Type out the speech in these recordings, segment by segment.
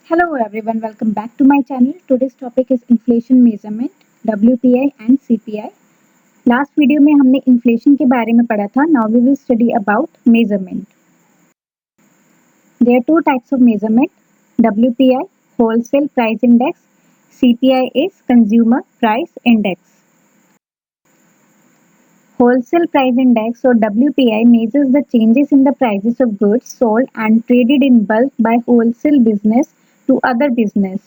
Hello everyone, welcome back to my channel. Today's topic is inflation measurement, WPI and CPI. Last video में हमने inflation के बारे में पढ़ा था. Now we will study about measurement. There are two types of measurement, WPI, wholesale price index, CPI is consumer price index. Wholesale price index or WPI measures the changes in the prices of goods sold and traded in bulk by wholesale business to other business.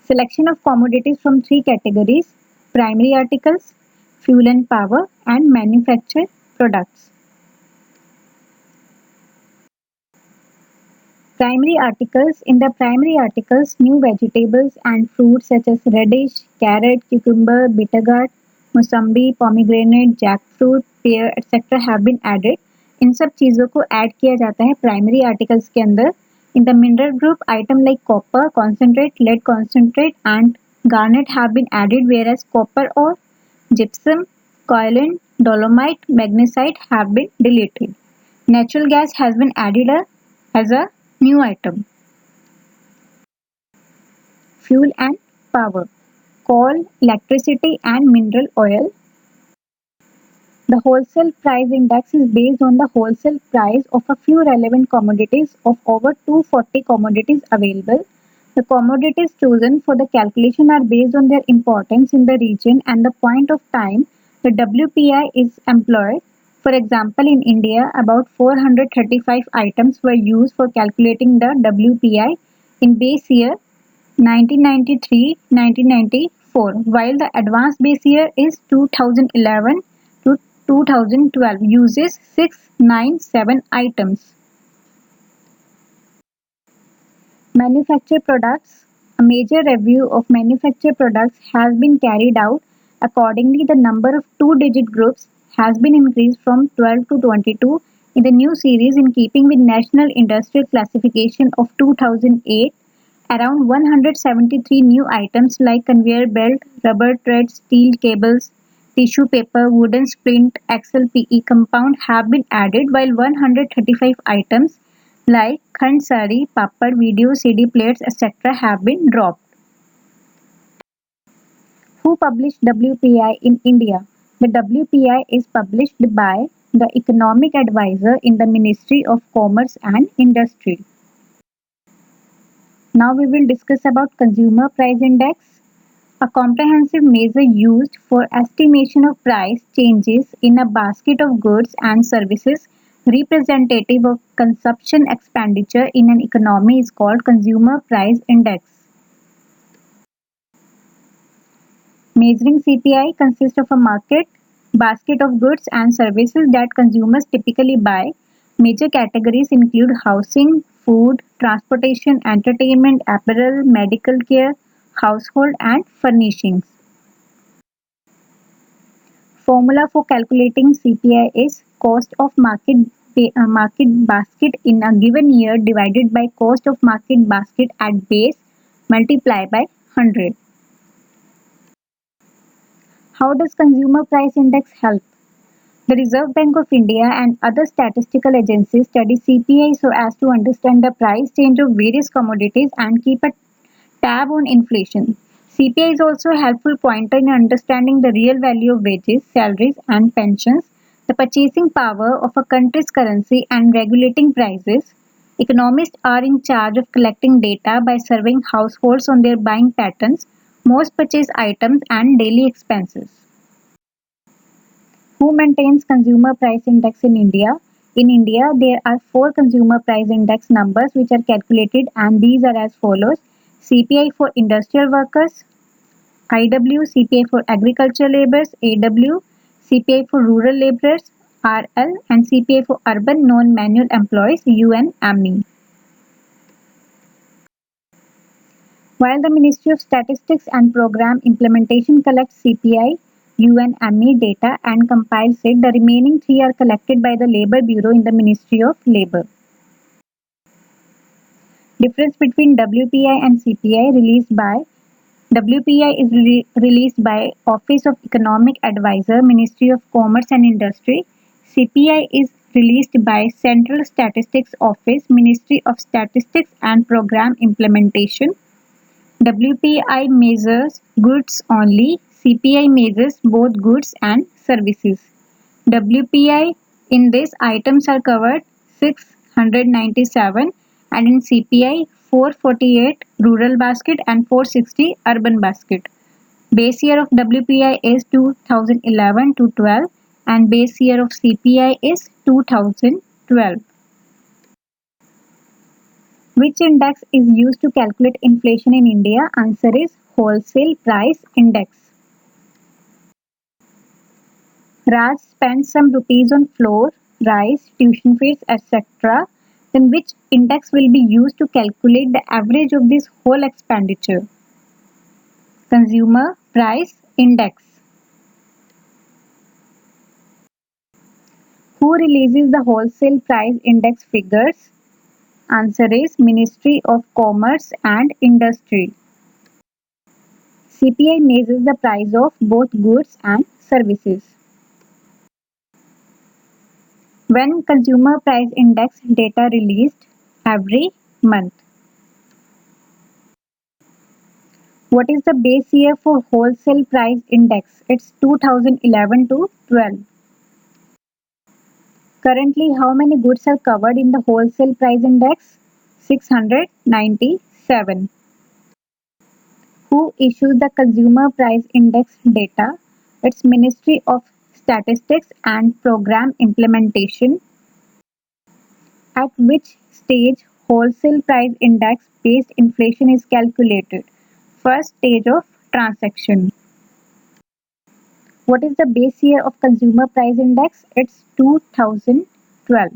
Selection of commodities from three categories: primary articles, fuel and power, and manufactured products. Primary articles. In the primary articles, new vegetables and fruits such as radish, carrot, cucumber, bitter gourd, mousambi, pomegranate, jackfruit, pear, etc. have been added. इन सब चीज़ों को add किया जाता है primary articles के अंदर. In the mineral group, item like copper concentrate, lead concentrate, and garnet have been added, whereas copper ore, gypsum, kaolin, dolomite, magnesite have been deleted. Natural gas has been added as a new item. Fuel and power: coal, electricity, and mineral oil. The wholesale price index is based on the wholesale price of a few relevant commodities of over 240 commodities available. The commodities chosen for the calculation are based on their importance in the region and the point of time the WPI is employed. For example, in India, about 435 items were used for calculating the WPI in base year 1993-1994, while the advanced base year is 2011 to 2012 uses 697 items. Manufactured products. A major review of manufactured products has been carried out. Accordingly, the number of two-digit groups has been increased from 12 to 22 in the new series in keeping with National Industrial Classification of 2008. Around 173 new items like conveyor belt, rubber threads, steel cables, tissue paper, wooden splint, XLPE compound have been added, while 135 items like khand sari, papad, video, CD plates, etc. have been dropped. Who published WPI in India? The WPI is published by the Economic Advisor in the Ministry of Commerce and Industry. Now we will discuss about Consumer Price Index, a comprehensive measure used for estimation of price changes in a basket of goods and services representative of consumption expenditure in an economy is called Consumer Price Index. Measuring CPI consists of a market basket of goods and services that consumers typically buy. Major categories include housing, food, transportation, entertainment, apparel, medical care, household and furnishings. Formula for calculating CPI is cost of market basket in a given year divided by cost of market basket at base multiplied by 100. How does Consumer Price Index help? The Reserve Bank of India and other statistical agencies study CPI so as to understand the price change of various commodities and keep a tab on inflation. CPI is also a helpful pointer in understanding the real value of wages, salaries, and pensions, the purchasing power of a country's currency, and regulating prices. Economists are in charge of collecting data by surveying households on their buying patterns, most purchased items, and daily expenses. Who maintains Consumer Price Index in India? In India, there are four Consumer Price Index numbers which are calculated, and these are as follows: CPI for industrial workers, IW, CPI for agricultural laborers, AW, CPI for rural laborers, RL, and CPI for urban non-manual employees, UNME. While the Ministry of Statistics and Program Implementation collects CPI, UNME data and compiles it, the remaining three are collected by the Labour Bureau in the Ministry of Labour. Difference between WPI and CPI released by WPI is released by Office of Economic Advisor, Ministry of Commerce and Industry. CPI is released by Central Statistics Office, Ministry of Statistics and Program Implementation. WPI measures goods only, CPI measures both goods and services. WPI in this items are covered 697 and in CPI 448 rural basket and 460 urban basket. Base year of WPI is 2011 to 12 and base year of CPI is 2012. Which index is used to calculate inflation in India? Answer is Wholesale Price Index. Raj spent some rupees on flour, rice, tuition fees, etc. Then which index will be used to calculate the average of this whole expenditure? Consumer Price Index. Who releases the Wholesale Price Index figures? Answer is Ministry of Commerce and Industry. CPI measures the price of both goods and services. When Consumer Price Index data released? Every month. What is the base year for Wholesale Price Index? It's 2011 to 12. Currently, how many goods are covered in the Wholesale Price Index? 697. Who issues the Consumer Price Index data? It's Ministry of Statistics and Program Implementation. At which stage Wholesale Price Index based inflation is calculated? First stage of transaction. What is the base year of Consumer Price Index? It's 2012.